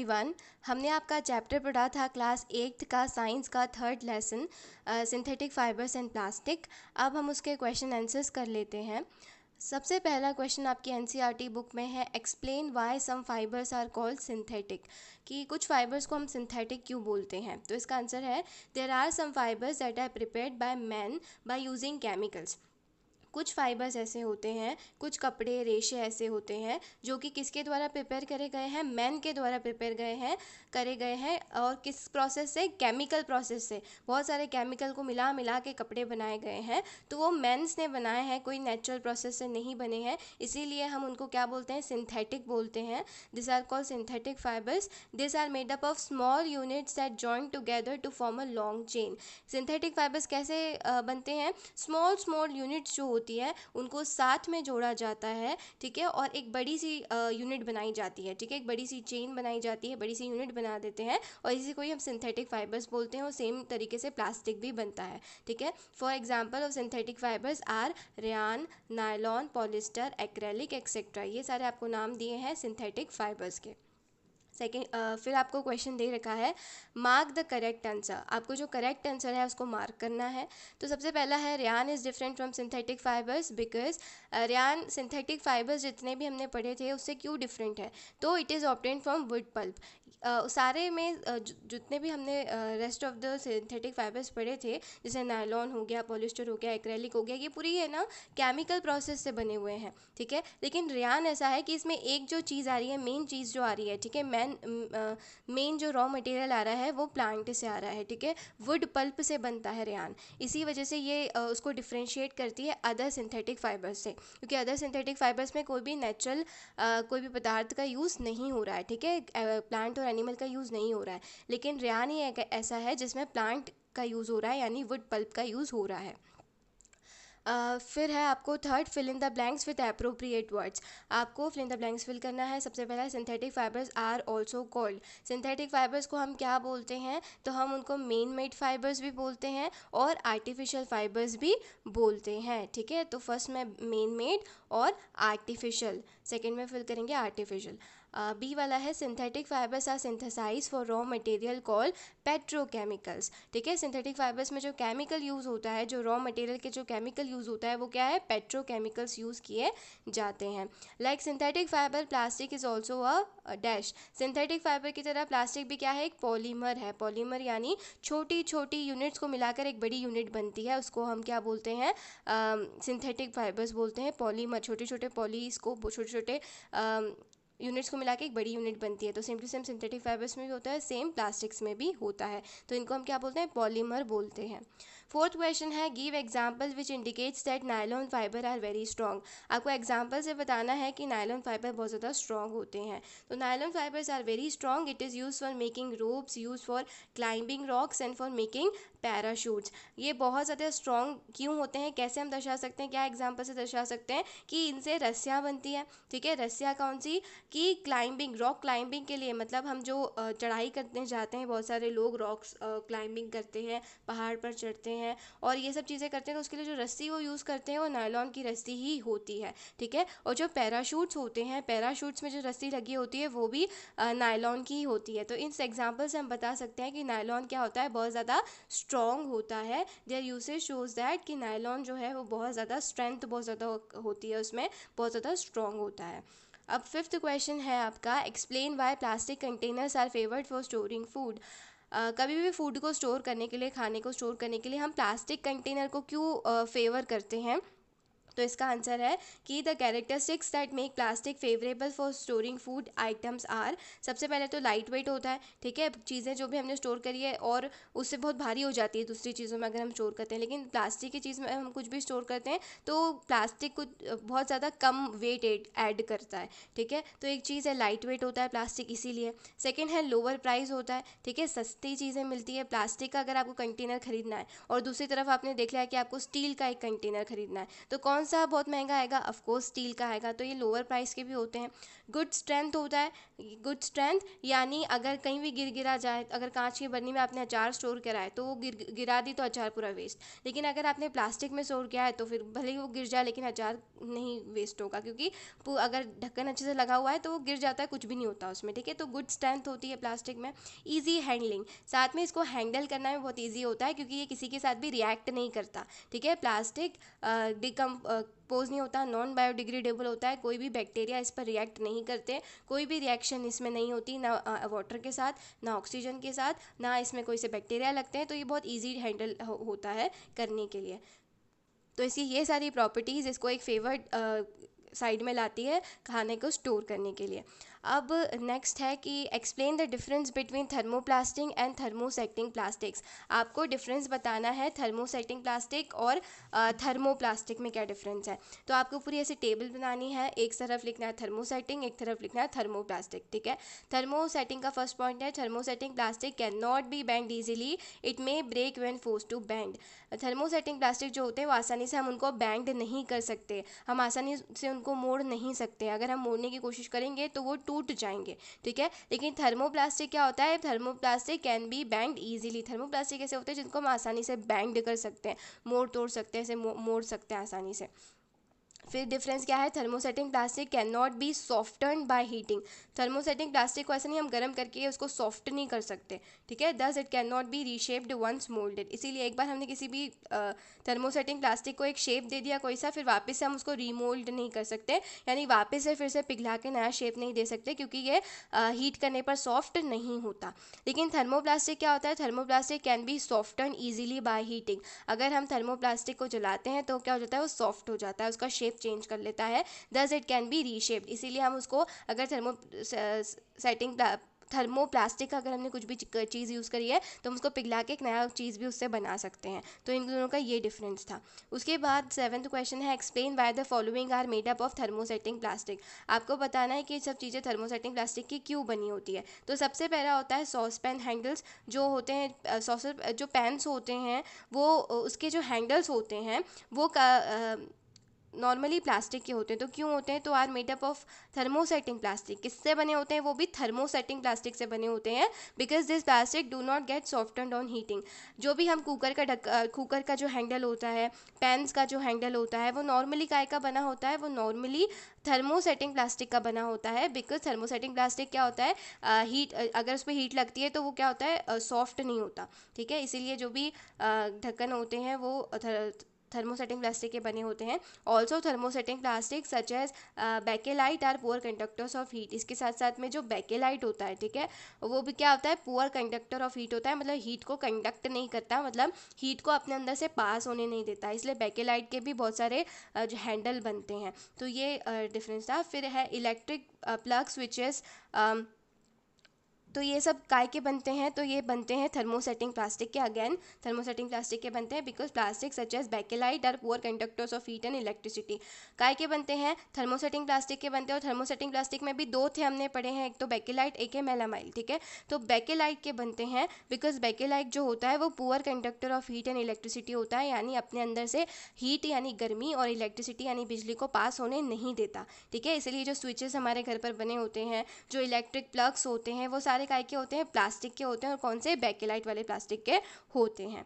Everyone. हमने आपका chapter पढ़ा था क्लास 8th का साइंस का third lesson synthetic fibres and plastic. अब हम उसके क्वेश्चन आंसर्स कर लेते हैं। सबसे पहला क्वेश्चन आपकी एनसीईआरटी बुक में है, explain why some fibres are called synthetic, कि कुछ फाइबर्स को हम सिंथेटिक क्यों बोलते हैं। तो इसका आंसर है, there are some fibres that are prepared by man by using chemicals. कुछ फाइबर्स ऐसे होते हैं, कुछ कपड़े रेशे ऐसे होते हैं जो कि किसके द्वारा प्रिपेयर करे गए हैं, मैन के द्वारा प्रिपेयर करे गए हैं। और किस प्रोसेस से, केमिकल प्रोसेस से। बहुत सारे केमिकल को मिला मिला के कपड़े बनाए गए हैं, तो वो मैंस ने बनाए हैं, कोई नेचुरल प्रोसेस से नहीं बने हैं। इसीलिए हम उनको क्या बोलते हैं, सिंथेटिक बोलते हैं। This are called synthetic fibres. This are made up of small units that join together to form a long chain. Synthetic fibres कैसे बनते हैं, स्मॉल स्मॉल यूनिट्स जो होती है उनको साथ में जोड़ा जाता है, ठीक है, और एक बड़ी सी यूनिट बनाई जाती है, ठीक है, एक बड़ी सी चेन बनाई जाती है, बड़ी सी यूनिट बना देते हैं, और इसी को ही हम सिंथेटिक फाइबर्स बोलते हैं। और सेम तरीके से प्लास्टिक भी बनता है, ठीक है। For example of synthetic fibres are rayon, nylon, polyester, acrylic etcetera. ये सारे आपको नाम दिए हैं सिंथेटिक फाइबर्स के। सेकेंड, फिर आपको क्वेश्चन दे रखा है, मार्क द करेक्ट आंसर। आपको जो करेक्ट आंसर है उसको मार्क करना है। तो सबसे पहला है, rayon is different from synthetic fibres because rayon synthetic fibres जितने भी हमने पढ़े थे उससे क्यों डिफरेंट है, तो it is obtain from wood pulp. सारे में जितने भी हमने rest of the synthetic fibres पढ़े थे, जैसे नायलॉन हो गया, पॉलिस्टर हो गया, एक्रेलिक हो गया, ये पूरी है ना केमिकल प्रोसेस से बने हुए हैं, ठीक है। लेकिन रेयान ऐसा है कि इसमें एक जो चीज़ आ रही है, मेन चीज़ जो आ रही है, ठीक है, मेन जो रॉ मटेरियल आ रहा है वो प्लांट से आ रहा है, ठीक है, वुड पल्प से बनता है रेयान। इसी वजह से ये उसको डिफ्रेंशिएट करती है अदर सिंथेटिक फाइबर्स से, क्योंकि अदर सिंथेटिक फाइबर्स में कोई भी नेचुरल कोई भी पदार्थ का यूज़ नहीं हो रहा है, ठीक है, प्लांट और एनिमल का यूज़ नहीं हो रहा है। लेकिन रेयान ही एक ऐसा है जिसमें प्लांट का यूज़ हो रहा है, यानी वुड पल्प का यूज़ हो रहा है। फिर है आपको third, fill in the blanks with appropriate words. आपको fill in the blanks fill करना है। सबसे पहला, synthetic fibres are also called. Synthetic fibres को हम क्या बोलते हैं, तो हम उनको मेन मेड फाइबर्स भी बोलते हैं और आर्टिफिशियल फाइबर्स भी बोलते हैं, ठीक है। तो फर्स्ट में मेन मेड और आर्टिफिशियल, सेकेंड में फिल करेंगे आर्टिफिशियल। बी वाला है, synthetic fibres are synthesize for raw material called petrochemicals, ठीक है। सिंथेटिक फाइबर्स में जो केमिकल यूज़ होता है, जो रॉ मटेरियल के जो केमिकल यूज़ होता है वो क्या है, पेट्रोकेमिकल्स यूज़ किए जाते हैं। Like synthetic fibre plastic is also a dash. Synthetic fibre की तरह प्लास्टिक भी क्या है, एक पॉलीमर है। पॉलीमर यानी छोटी छोटी यूनिट्स को मिलाकर एक बड़ी यूनिट बनती है, उसको हम क्या बोलते हैं, सिंथेटिक फाइबर्स बोलते हैं। पॉलीमर, छोटे छोटे पॉलीज को, छोटे छोटे यूनिट्स को मिला के एक बड़ी यूनिट बनती है। तो same to same synthetic fibres में भी होता है, सेम प्लास्टिक्स में भी होता है। तो इनको हम क्या बोलते हैं, पॉलीमर बोलते हैं। फोर्थ क्वेश्चन है, give example which indicates that nylon fibre are very strong. आपको एग्जाम्पल से बताना है कि नायलॉन फाइबर बहुत ज़्यादा स्ट्रॉन्ग होते हैं। तो nylon fibres are very strong. It is use for making ropes, use for climbing rocks and for making parachutes. ये बहुत ज़्यादा स्ट्रॉन्ग क्यों होते हैं, कैसे हम दर्शा सकते हैं, क्या एग्जाम्पल से दर्शा सकते हैं, कि इनसे रस्सियाँ बनती हैं, ठीक है। रस्सियाँ कौन सी, कि क्लाइंबिंग, रॉक क्लाइंबिंग के लिए, मतलब हम जो चढ़ाई करने जाते हैं, बहुत सारे लोग रॉक्स क्लाइंबिंग करते हैं, पहाड़ पर चढ़ते हैं और ये सब चीज़ें करते हैं, तो उसके लिए जो रस्सी वो यूज़ करते हैं वो नायलॉन की रस्सी ही होती है, ठीक है। और जो पैराशूट्स होते हैं, पैराशूट्स में जो रस्सी लगी होती है वो भी नायलॉन की ही होती है। तो इन एग्जाम्पल से हम बता सकते हैं कि नायलॉन क्या होता है, बहुत ज़्यादा स्ट्रॉन्ग होता है। देयर यूसेज शोज दैट कि नायलॉन जो है वो बहुत ज़्यादा स्ट्रेंथ बहुत ज़्यादा होती है, उसमें बहुत ज़्यादा स्ट्रॉन्ग होता है। अब फिफ्थ क्वेश्चन है आपका, explain why plastic containers are favoured for storing food. कभी भी फूड को स्टोर करने के लिए, खाने को स्टोर करने के लिए हम प्लास्टिक कंटेनर को क्यों फेवर करते हैं। तो इसका आंसर है कि the characteristics that make plastic favourable for storing food items are. सबसे पहले तो लाइट वेट होता है, ठीक है, चीज़ें जो भी हमने स्टोर करी है और उससे बहुत भारी हो जाती है दूसरी चीज़ों में अगर हम स्टोर करते हैं, लेकिन प्लास्टिक की चीज़ में हम कुछ भी स्टोर करते हैं तो प्लास्टिक कुछ बहुत ज़्यादा कम वेट ऐड करता है, ठीक है। तो एक चीज़ है लाइट वेट होता है प्लास्टिक, इसीलिए। सेकेंड है लोअर प्राइस होता है, ठीक है, सस्ती चीज़ें मिलती है। प्लास्टिक का अगर आपको कंटेनर खरीदना है और दूसरी तरफ आपने देख लिया कि आपको स्टील का एक कंटेनर खरीदना है, तो कौन कौन सा बहुत महंगा आएगा, ऑफ कोर्स स्टील का आएगा। तो ये लोअर प्राइस के भी होते हैं। गुड स्ट्रेंथ होता है, गुड स्ट्रेंथ यानी अगर कहीं भी गिरा जाए, अगर कांच की बर्नी में आपने अचार स्टोर करा है तो वो गिरा दी तो अचार पूरा वेस्ट। लेकिन अगर आपने प्लास्टिक में स्टोर किया है तो फिर भले ही वो गिर जाए लेकिन अचार नहीं वेस्ट होगा, क्योंकि अगर ढक्कन अच्छे से लगा हुआ है तो वो गिर जाता है, कुछ भी नहीं होता उसमें, ठीक है। तो गुड स्ट्रेंथ होती है प्लास्टिक में। ईजी हैंडलिंग, साथ में इसको हैंडल करना में बहुत ईजी होता है क्योंकि ये किसी के साथ भी रिएक्ट नहीं करता, ठीक है। प्लास्टिक डिकम्पोज नहीं होता, नॉन बायोडिग्रेडेबल होता है, कोई भी बैक्टीरिया इस पर रिएक्ट नहीं करते, कोई भी रिएक्शन इसमें नहीं होती, ना वाटर के साथ, ना ऑक्सीजन के साथ, ना इसमें कोई से बैक्टीरिया लगते हैं। तो ये बहुत ईजी हैंडल होता है करने के लिए। तो इसकी ये सारी प्रॉपर्टीज़ इसको एक फेवर्ड साइड में लाती है खाने को स्टोर करने के लिए। अब नेक्स्ट है कि explain the difference between thermoplastic and thermosetting plastics. आपको डिफरेंस बताना है थर्मोसेटिंग प्लास्टिक और थर्मोप्लास्टिक में क्या डिफरेंस है। तो आपको पूरी ऐसी टेबल बनानी है, एक तरफ लिखना है थर्मोसेटिंग, एक तरफ लिखना है थर्मोप्लास्टिक, ठीक है। थर्मोसेटिंग का फर्स्ट पॉइंट है, thermosetting plastic can not be bend easily, it may break when forced to bend. Thermosetting plastic जो होते हैं वो आसानी से हम उनको बेंड नहीं कर सकते, हम आसानी से उनको मोड़ नहीं सकते, अगर हम मोड़ने की कोशिश करेंगे तो वो टूट जाएंगे, ठीक है। लेकिन थर्मोप्लास्टिक क्या होता है, thermoplastic can be bend easily. Thermoplastic ऐसे होते हैं जिनको हम आसानी से बेंड कर सकते हैं, मोड़ तोड़ सकते हैं, ऐसे मोड़ सकते हैं आसानी से। फिर डिफरेंस क्या है, thermosetting plastic can not be softened by heating. Thermosetting plastic को ऐसे नहीं हम गर्म करके उसको सॉफ्ट नहीं कर सकते, ठीक है। Thus it can not be reshaped once moulded. इसीलिए एक बार हमने किसी भी थर्मोसेटिंग प्लास्टिक को एक शेप दे दिया कोई सा, फिर वापस से हम उसको रीमोल्ड नहीं कर सकते, यानी वापस से फिर से पिघला के नया शेप नहीं दे सकते, क्योंकि ये हीट करने पर सॉफ्ट नहीं होता। लेकिन थर्मोप्लास्टिक क्या होता है, thermoplastic can be soften easily by heating. अगर हम थर्मोप्लास्टिक को जलाते हैं तो क्या हो जाता है, वो सॉफ्ट हो जाता है, उसका शेप चेंज कर लेता है। Thus it can be reshaped. इसीलिए हम उसको अगर थर्मोप्लास्टिक का अगर हमने कुछ भी चीज़ यूज़ करी है तो हम उसको पिघला के एक नया चीज़ भी उससे बना सकते हैं। तो इन दोनों का ये डिफरेंस था। उसके बाद 7th क्वेश्चन है, explain why the following are made up of thermosetting plastic. आपको बताना है कि सब चीज़ें थर्मोसेटिंग प्लास्टिक की क्यों बनी होती है। तो सबसे पहला होता है सॉस पैन हैंडल्स, जो होते हैं जो पैन्स होते हैं वो उसके जो हैंडल्स होते हैं वो नॉर्मली प्लास्टिक के होते हैं। तो क्यों होते हैं, तो are made up of thermosetting plastic. किससे बने होते हैं, वो भी थर्मोसेटिंग प्लास्टिक से बने होते हैं, because this plastic do not get softened on heating. जो भी हम कुकर का जो हैंडल होता है, पैन्स का जो हैंडल होता है, वो नॉर्मली काय का बना होता है, वो नॉर्मली थर्मोसेटिंग प्लास्टिक का बना होता है। बिकॉज थर्मोसेटिंग प्लास्टिक क्या होता है, हीट अगर उस पर हीट लगती है तो वो क्या होता है, सॉफ्ट नहीं होता, ठीक है। इसीलिए जो भी ढक्कन होते हैं वो थर्मोसेटिंग प्लास्टिक के बने होते हैं। Also thermosetting plastic such as Bakelite are poor conductors of heat. इसके साथ साथ में जो बेकेलाइट होता है, ठीक है, वो भी क्या होता है, पुअर कंडक्टर ऑफ हीट होता है, मतलब हीट को कंडक्ट नहीं करता, मतलब हीट को अपने अंदर से पास होने नहीं देता। इसलिए बेकेलाइट के भी बहुत सारे जो हैंडल बनते हैं। तो ये डिफरेंस था। फिर है इलेक्ट्रिक प्लग स्विचेस, तो ये सब काय के बनते हैं, तो ये बनते हैं थर्मोसेटिंग प्लास्टिक के। अगेन थर्मोसेटिंग प्लास्टिक के बनते हैं because plastic such as Bakelite are poor conductors of heat and electricity. काय के बनते हैं, थर्मोसेटिंग प्लास्टिक के बनते हैं। और थर्मोसेटिंग प्लास्टिक में भी दो थे हमने पढ़े हैं, एक तो बेकेलाइट, एक है मेलामाइल, ठीक है। तो बेकेलाइट के बनते हैं बिकॉज बेकेलाइट जो होता है वो poor conductor of heat and electricity होता है, यानी अपने अंदर से हीट यानी गर्मी और इलेक्ट्रिसिटी यानी बिजली को पास होने नहीं देता, ठीक है। इसलिए जो स्विचेस हमारे घर पर बने होते हैं, जो इलेक्ट्रिक प्लग्स होते हैं, वो सारे काय के होते हैं, प्लास्टिक के होते हैं। और कौन से, बेकेलाइट वाले प्लास्टिक के होते हैं।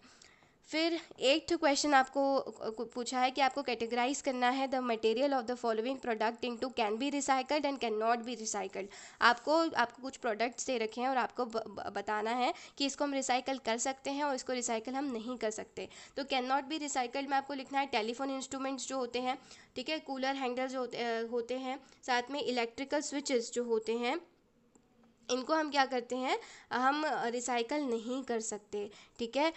फिर 8th क्वेश्चन आपको पूछा है कि आपको कैटेगराइज करना है the material of the following product into can be recycled and can not B recycled. आपको कुछ प्रोडक्ट्स दे रखे हैं और आपको बताना है कि इसको हम रिसाइकल कर सकते हैं और इसको रिसाइकल हम नहीं कर सकते। तो कैन नॉट बी रिसाइकल्ड में आपको लिखना है टेलीफोन इंस्ट्रूमेंट्स जो होते हैं, ठीक है, कूलर हैंडल्स जो होते हैं, साथ में इलेक्ट्रिकल स्विचेस जो होते हैं, इनको हम क्या करते हैं, हम रिसाइकल नहीं कर सकते, ठीक है।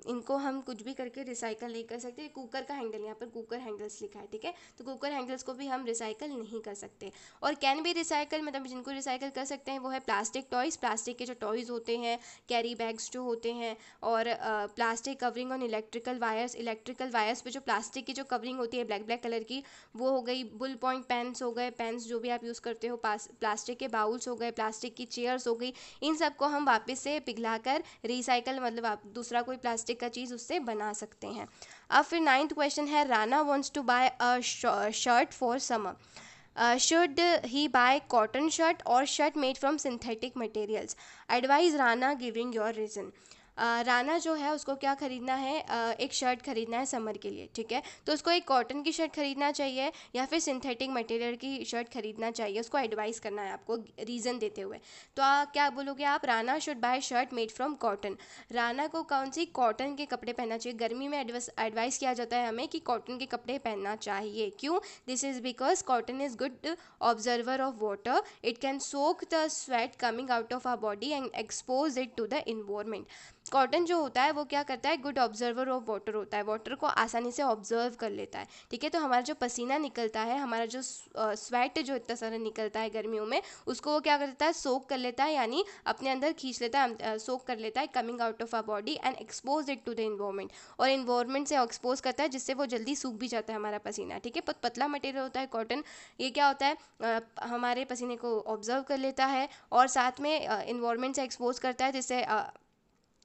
इनको हम कुछ भी करके रिसाइकल नहीं कर सकते। कुकर का हैंडल, यहाँ पर कुकर हैंडल्स लिखा है, ठीक है, तो कुकर हैंडल्स को भी हम रिसाइकल नहीं कर सकते। और कैन भी रिसाइकल, मतलब जिनको रिसाइकल कर सकते हैं वो है प्लास्टिक टॉयज़, प्लास्टिक के जो टॉयज़ होते हैं, कैरी बैग्स जो होते हैं, और plastic covering on electrical wires पे जो प्लास्टिक की जो कवरिंग होती है ब्लैक कलर की, वो हो गई। बुल पॉइंट पेन्स हो गए, पेन्स जो भी आप यूज़ करते हो, प्लास्टिक के बाउल्स बोल्स हो गए, प्लास्टिक की चेयर्स हो गई, इन सबको हम वापस से पिघलाकर रिसाइकल मतलब आप दूसरा कोई प्लास्टिक का चीज़ उससे बना सकते हैं। अब फिर 9th क्वेश्चन है, Rana wants to buy a shirt for summer, should he buy cotton shirt or shirt made from synthetic materials, advise Rana giving your reason. Rana जो है उसको क्या खरीदना है, एक शर्ट खरीदना है समर के लिए, ठीक है। तो उसको एक कॉटन की शर्ट खरीदना चाहिए या फिर सिंथेटिक मटेरियल की शर्ट खरीदना चाहिए, उसको एडवाइस करना है आपको रीज़न देते हुए। तो क्या बोलोगे आप, Rana should buy shirt made from cotton. Rana को कौन सी, कॉटन के कपड़े पहनना चाहिए। गर्मी में एडवाइस किया जाता है हमें कि कॉटन के कपड़े पहनना चाहिए। क्यों, this is because cotton is good observer of water, it can soak the sweat coming out of our body and expose it to the environment. Cotton जो होता है वो क्या करता है, गुड ऑब्जर्वर ऑफ वाटर होता है, वाटर को आसानी से ऑब्जर्व कर लेता है, ठीक है। तो हमारा जो पसीना निकलता है, हमारा जो स्वेट जो इतना सारा निकलता है गर्मियों में, उसको वो क्या कर देता है, सोक कर लेता है, यानी अपने अंदर खींच लेता है, सोक कर लेता है, coming out of our body and expose it to the environment, और इन्वायरमेंट से एक्सपोज करता है जिससे वो जल्दी सूख भी जाता है हमारा पसीना, ठीक है। पतला मटेरियल होता है कॉटन, ये क्या होता है, हमारे पसीने को ऑब्जर्व कर लेता है और साथ में इन्वायरमेंट से एक्सपोज करता है, जिससे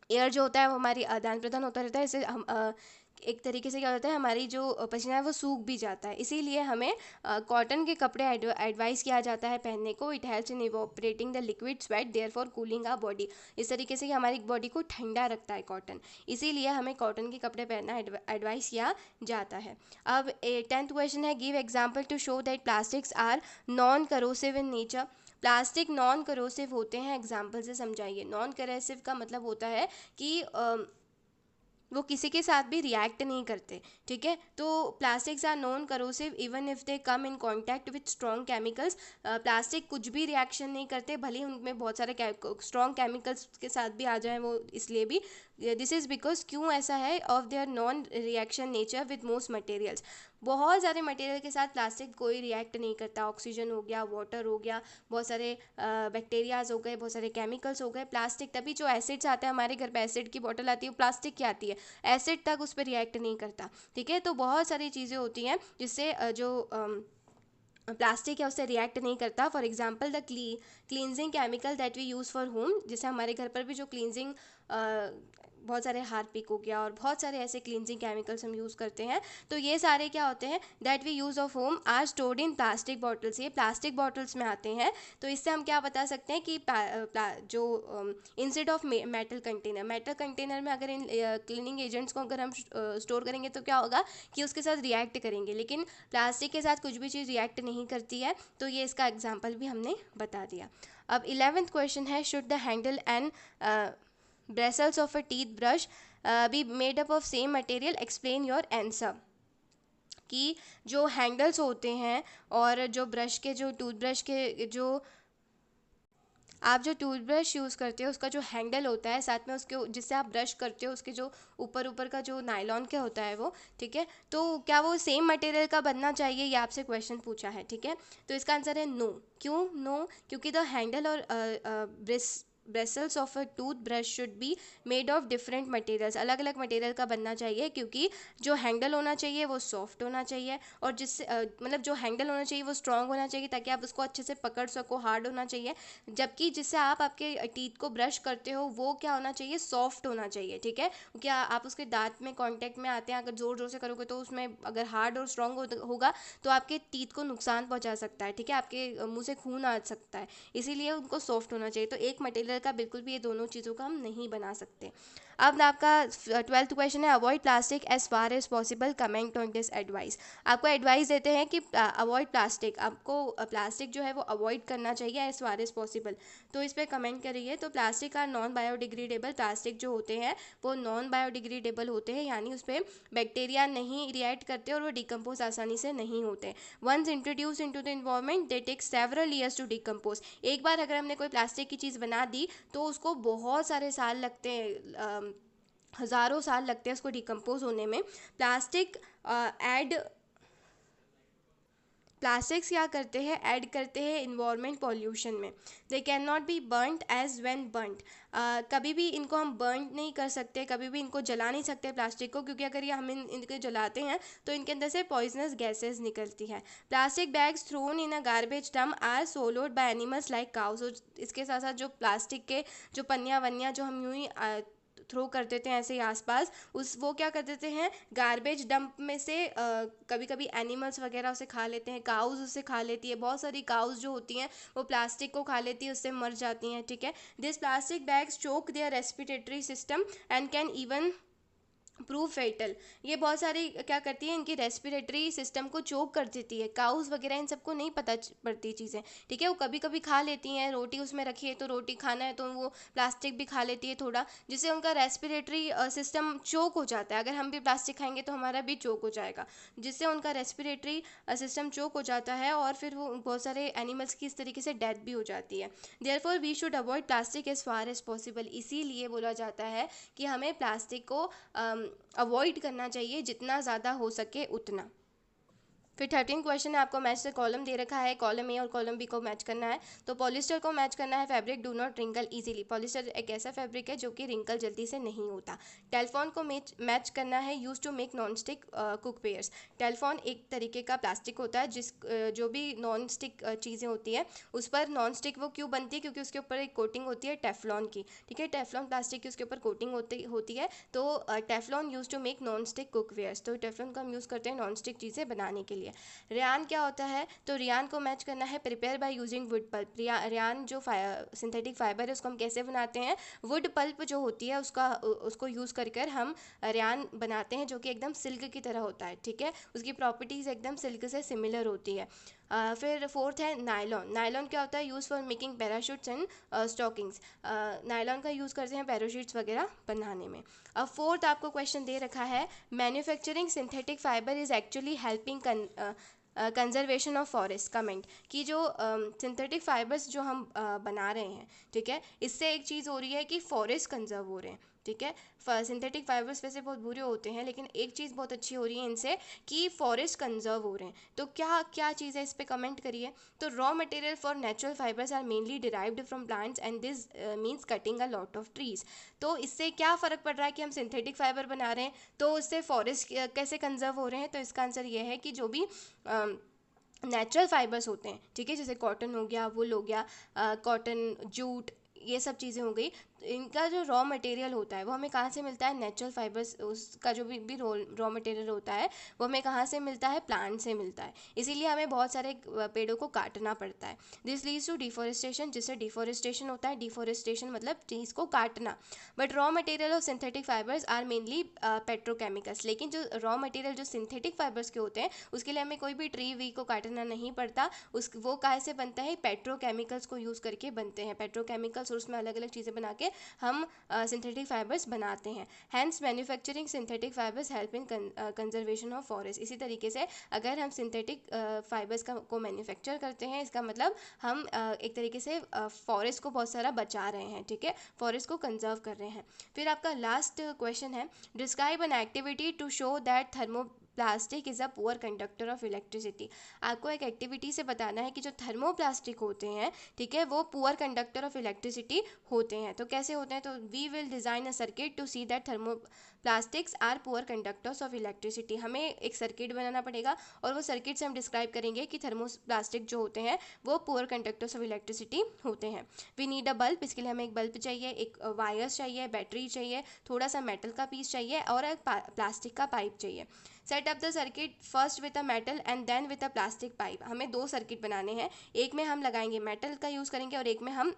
एयर जो होता है वो हमारी आदान प्रदान होता रहता है, इससे हम एक तरीके से क्या होता है, हमारी जो पसीना है वो सूख भी जाता है। इसीलिए हमें कॉटन के कपड़े एडवाइस किया जाता है पहनने को। It helps in evaporating the liquid sweat therefore cooling our body, इस तरीके से हमारी बॉडी को ठंडा रखता है कॉटन, इसीलिए हमें कॉटन के कपड़े पहनना एडवाइस किया जाता है। अब 10th क्वेश्चन है, give example to show that plastics are non corrosive in nature. Plastic non corrosive होते हैं, एग्जाम्पल से समझाइए। नॉन करोसिव का मतलब होता है कि वो किसी के साथ भी रिएक्ट नहीं करते, ठीक है। तो plastics are non corrosive even if they come in contact with strong chemicals. Plastic कुछ भी रिएक्शन नहीं करते, भले ही उनमें बहुत सारे स्ट्रॉन्ग केमिकल्स के साथ भी आ जाए वो, इसलिए भी दिस इज़ बिकॉज, क्यों ऐसा है, of their non reaction nature with most materials. बहुत सारे मटेरियल के साथ प्लास्टिक कोई रिएक्ट नहीं करता, ऑक्सीजन हो गया, वाटर हो गया, बहुत सारे बैक्टीरियाज हो गए, बहुत सारे केमिकल्स हो गए। प्लास्टिक, तभी जो एसिड्स आते हैं हमारे घर पे, एसिड की बोतल आती है वो प्लास्टिक की आती है, एसिड तक उस पर रिएक्ट नहीं करता, ठीक है। तो बहुत सारी चीज़ें होती हैं जिससे जो प्लास्टिक है उससे रिएक्ट नहीं करता। For example the cleansing chemical that we use for home, जैसे हमारे घर पर भी जो क्लींजिंग बहुत सारे हार्पिक हो गया और बहुत सारे ऐसे क्लींजिंग केमिकल्स हम यूज़ करते हैं, तो ये सारे क्या होते हैं, that we use of home are stored in plastic bottles, ये प्लास्टिक बॉटल्स में आते हैं। तो इससे हम क्या बता सकते हैं कि जो इंस्टेड ऑफ मेटल कंटेनर में अगर इन क्लीनिंग एजेंट्स को अगर हम स्टोर करेंगे तो क्या होगा कि उसके साथ रिएक्ट करेंगे, लेकिन प्लास्टिक के साथ कुछ भी चीज़ रिएक्ट नहीं करती है। तो ये इसका एग्जाम्पल भी हमने बता दिया। अब 11th क्वेश्चन है, should the handle and bristles of a teeth brush be made up of same material, explain your answer। कि जो हैंडल्स होते हैं और जो ब्रश के, जो टूथब्रश के, जो आप जो टूथब्रश यूज़ करते हो उसका जो हैंडल होता है, साथ में उसके जिससे आप ब्रश करते हो उसके जो ऊपर का जो नायलॉन का होता है वो, ठीक है। तो क्या वो सेम मटेरियल का बनना चाहिए, ये आपसे क्वेश्चन पूछा है, ठीक है। तो इसका आंसर है नो। क्यों नो, क्योंकि द हैंडल और bristles of a tooth brush should be made of different materials, अलग अलग मटेरियल का बनना चाहिए, क्योंकि जो हैंडल होना चाहिए वो सॉफ्ट होना चाहिए, और जिससे मतलब जो हैंडल होना चाहिए वो स्ट्रॉन्ग होना चाहिए ताकि आप उसको अच्छे से पकड़ सको, हार्ड होना चाहिए, जबकि जिससे आप आपके टीथ को ब्रश करते हो वो क्या होना चाहिए, सॉफ्ट होना चाहिए, ठीक है। क्या आप उसके दांत में कांटेक्ट में आते हैं, अगर ज़ोर ज़ोर से करोगे तो उसमें अगर हार्ड और स्ट्रॉन्ग होगा तो आपके टीथ को नुकसान पहुंचा सकता है, ठीक है, आपके मुंह से खून आ सकता है, इसीलिए उनको सॉफ्ट होना चाहिए। तो एक मटेरियल का बिल्कुल भी ये दोनों चीज़ों का हम नहीं बना सकते। अब आपका 12th क्वेश्चन है, avoid plastic as far as possible, comment on this advice. आपको एडवाइस देते हैं कि अवॉइड प्लास्टिक, आपको प्लास्टिक जो है वो अवॉइड करना चाहिए एज फार एज पॉसिबल। तो इस पर कमेंट करिए। तो plastic are non biodegradable, plastic जो होते हैं वो नॉन बायोडिग्रेडेबल होते हैं, यानी उस पर बैक्टीरिया नहीं रिएक्ट करते और वो डिकम्पोज आसानी से नहीं होते। Once introduce into the environment they take several years to decompose. एक बार अगर हमने कोई प्लास्टिक की चीज़ बना दी तो उसको बहुत सारे साल लगते हैं, हज़ारों साल लगते हैं उसको डिकम्पोज होने में। प्लास्टिक प्लास्टिक्स क्या करते हैं, ऐड करते हैं इन्वायरमेंट पॉल्यूशन में। They can not be burned as when burned. कभी भी इनको हम बर्न नहीं कर सकते, कभी भी इनको जला नहीं सकते प्लास्टिक को, क्योंकि अगर ये हम इनको जलाते हैं तो इनके अंदर से पॉइजनस गैसेस निकलती है। Plastic bags thrown in a garbage dump are swallowed by animals like cows. इसके साथ साथ जो प्लास्टिक के जो पन्नियाँ वन्नियाँ जो हम यूँ ही थ्रो कर देते हैं ऐसे ही आसपास, उस वो क्या कर देते हैं, गार्बेज डंप में से कभी कभी एनिमल्स वगैरह उसे खा लेते हैं, काउज उसे खा लेती है, बहुत सारी काउज जो होती हैं वो प्लास्टिक को खा लेती है, उससे मर जाती हैं, ठीक है। This plastic bags choke their respiratory system and can even prove fatal. ये बहुत सारी क्या करती है, इनकी रेस्पिरेटरी सिस्टम को चोक कर देती है। काउस वगैरह इन सबको नहीं पता पड़ती चीज़ें, ठीक है। वो कभी कभी खा लेती हैं, रोटी उसमें रखी है तो रोटी खाना है तो वो प्लास्टिक भी खा लेती है थोड़ा, जिससे उनका रेस्पिरेटरी सिस्टम चोक हो जाता है। अगर हम भी प्लास्टिक खाएंगे तो हमारा भी चोक हो जाएगा, जिससे उनका रेस्पिरेटरी सिस्टम चोक हो जाता है और फिर वो बहुत सारे एनिमल्स की इस तरीके से डेथ भी हो जाती है। Therefore we should avoid plastic as far as possible. इसीलिए बोला जाता है कि हमें प्लास्टिक को अवॉइड करना चाहिए, जितना ज़्यादा हो सके उतना। फिर 13 क्वेश्चन है, आपको मैच से कॉलम दे रखा है, कॉलम ए और कॉलम बी को मैच करना है। तो पॉलिस्टर को मैच करना है, fabric do not wrinkle easily. Polyester एक ऐसा फैब्रिक है जो कि रिंकल जल्दी से नहीं होता। टेलीफोन को मैच करना है, use to make non stick cookwares. Teflon एक तरीके का प्लास्टिक होता है जो भी नॉन स्टिक चीज़ें होती है उस पर नॉन स्टिक वो क्यों बनती है, क्योंकि उसके ऊपर एक कोटिंग होती है टेफ्लॉन की, ठीक है। टेफ्लॉन प्लास्टिक की उसके ऊपर कोटिंग होती है। तो Teflon use to make non stick cookwares. तो टेफ्लॉन का हम यूज़ करते हैं नॉन स्टिक चीज़ें बनाने के लिए। रेयान क्या होता है, तो रेयान को मैच करना है, prepare by using wood pulp. Rayon जो सिंथेटिक फाइबर है उसको हम कैसे बनाते हैं, वुड पल्प जो होती है उसको यूज़ कर हम रेयान बनाते हैं, जो कि एकदम सिल्क की तरह होता है, ठीक है। उसकी प्रॉपर्टीज़ एकदम सिल्क से सिमिलर होती है। फिर फोर्थ है नायलॉन। नायलॉन क्या होता है, use for making parachutes and stockings. Nylon का यूज़ करते हैं पैराशूट्स वगैरह बनाने में। अब फोर्थ आपको क्वेश्चन दे रखा है, manufacturing synthetic fibre is actually helping conservation of forest. Comment कि जो सिंथेटिक फाइबर्स जो हम बना रहे हैं, ठीक है, इससे एक चीज़ हो रही है कि फॉरेस्ट कंजर्व हो रहे हैं, ठीक है। सिंथेटिक फाइबर्स वैसे बहुत बुरे होते हैं, लेकिन एक चीज़ बहुत अच्छी हो रही है इनसे कि फॉरेस्ट कंजर्व हो रहे हैं। तो क्या क्या चीज़ है, इस पर कमेंट करिए। तो raw material for natural fibres are mainly derived from plants and this means cutting a lot of trees. तो इससे क्या फ़र्क पड़ रहा है कि हम सिंथेटिक फाइबर बना रहे हैं तो उससे फॉरेस्ट कैसे कंजर्व हो रहे हैं। तो इसका आंसर ये है कि जो भी नेचुरल फाइबर्स होते हैं, ठीक है, जैसे कॉटन हो गया, वुल हो गया, कॉटन, जूट, ये सब चीज़ें हो गई, इनका जो रॉ मटेरियल होता है वो हमें कहाँ से मिलता है, नेचुरल फाइबर्स, उसका जो भी रॉ मटेरियल होता है वो हमें कहाँ से मिलता है, प्लांट से मिलता है। इसीलिए हमें बहुत सारे पेड़ों को काटना पड़ता है। दिस लीड्स टू डिफॉरेस्टेशन, जिससे डिफॉरेस्टेशन होता है। डिफॉरेस्टेशन मतलब चीज़ को काटना। But raw material of synthetic fibres are mainly petrochemicals. लेकिन जो रॉ मटेरियल जो सिंथेटिक फाइबर्स के होते हैं उसके लिए हमें कोई भी ट्री वी को काटना नहीं पड़ता। वो काहे से बनता है, पेट्रोकेमिकल्स को यूज़ करके बनते हैं। पेट्रोकेमिकल्स और उसमें अलग अलग चीज़ें बना के हम सिंथेटिक फाइबर्स बनाते हैं। Hence manufacturing synthetic fibres help in conservation of forest. इसी तरीके से अगर हम सिंथेटिक फाइबर्स को मैन्युफैक्चर करते हैं, इसका मतलब हम एक तरीके से फॉरेस्ट को बहुत सारा बचा रहे हैं, ठीक है, फॉरेस्ट को कंजर्व कर रहे हैं। फिर आपका लास्ट क्वेश्चन है, describe an activity to show that plastic is a poor conductor of electricity. आपको एक एक्टिविटी से बताना है कि जो थर्मोप्लास्टिक होते हैं, ठीक है, वो पुअर कंडक्टर ऑफ इलेक्ट्रिसिटी होते हैं। तो कैसे होते हैं, तो we will design a circuit to see that thermoplastics are poor conductors of electricity. हमें एक सर्किट बनाना पड़ेगा और वो सर्किट से हम डिस्क्राइब करेंगे कि थर्मोप्लास्टिक जो होते हैं वो पुअर कंडक्टर्स ऑफ इलेक्ट्रिसिटी होते हैं। वी नीड अ बल्ब, इसके लिए हमें एक बल्ब चाहिए, एक वायर्स चाहिए, बैटरी चाहिए, थोड़ा सा मेटल का पीस चाहिए और एक प्लास्टिक का पाइप चाहिए। Set up the circuit first with a metal and then with a plastic pipe. हमें दो सर्किट बनाने हैं, एक में हम लगाएंगे मेटल का यूज़ करेंगे और एक में हम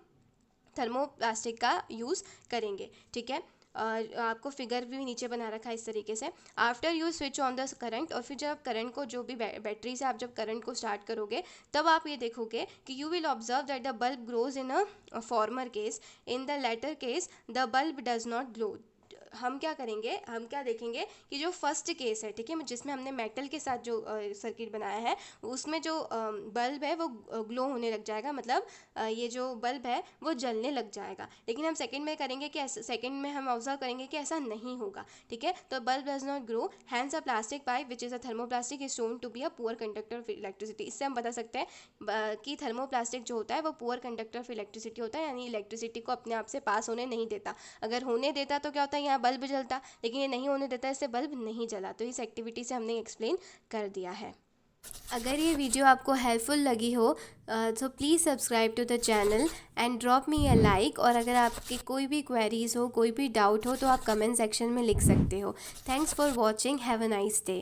थर्मोप्लास्टिक का यूज़ करेंगे, ठीक है। आपको फिगर भी नीचे बना रखा है इस तरीके से। After you switch on the current, और फिर जब आप करंट को जो भी बैटरी से आप जब करंट को स्टार्ट करोगे तब आप ये देखोगे कि you will observe that the bulb glows in a former case, in the latter case the bulb does not glow. हम क्या करेंगे, हम क्या देखेंगे कि जो फर्स्ट केस है, ठीक है, जिसमें हमने मेटल के साथ जो सर्किट बनाया है उसमें जो बल्ब है वो ग्लो होने लग जाएगा, मतलब ये जो बल्ब है वो जलने लग जाएगा। लेकिन हम सेकंड में करेंगे कि सेकंड में हम ऑब्जर्व करेंगे कि ऐसा नहीं होगा, ठीक है। तो bulb does not glow, hence a plastic pipe which is a thermoplastic is shown to be a poor conductor of electricity. इससे हम बता सकते हैं कि थर्मोप्लास्टिक जो होता है वो पुअर कंडक्टर ऑफ इलेक्ट्रिसिटी होता है, यानी इलेक्ट्रिसिटी को अपने आप से पास होने नहीं देता। अगर होने देता तो क्या होता है, यहाँ बल्ब जलता, लेकिन ये नहीं होने देता, इससे बल्ब नहीं जला। तो इस एक्टिविटी से हमने एक्सप्लेन कर दिया है। अगर ये वीडियो आपको हेल्पफुल लगी हो तो please subscribe to the channel and drop me a like. और अगर आपकी कोई भी क्वेरीज़ हो, कोई भी डाउट हो, तो आप कमेंट सेक्शन में लिख सकते हो। Thanks for watching, have a nice day.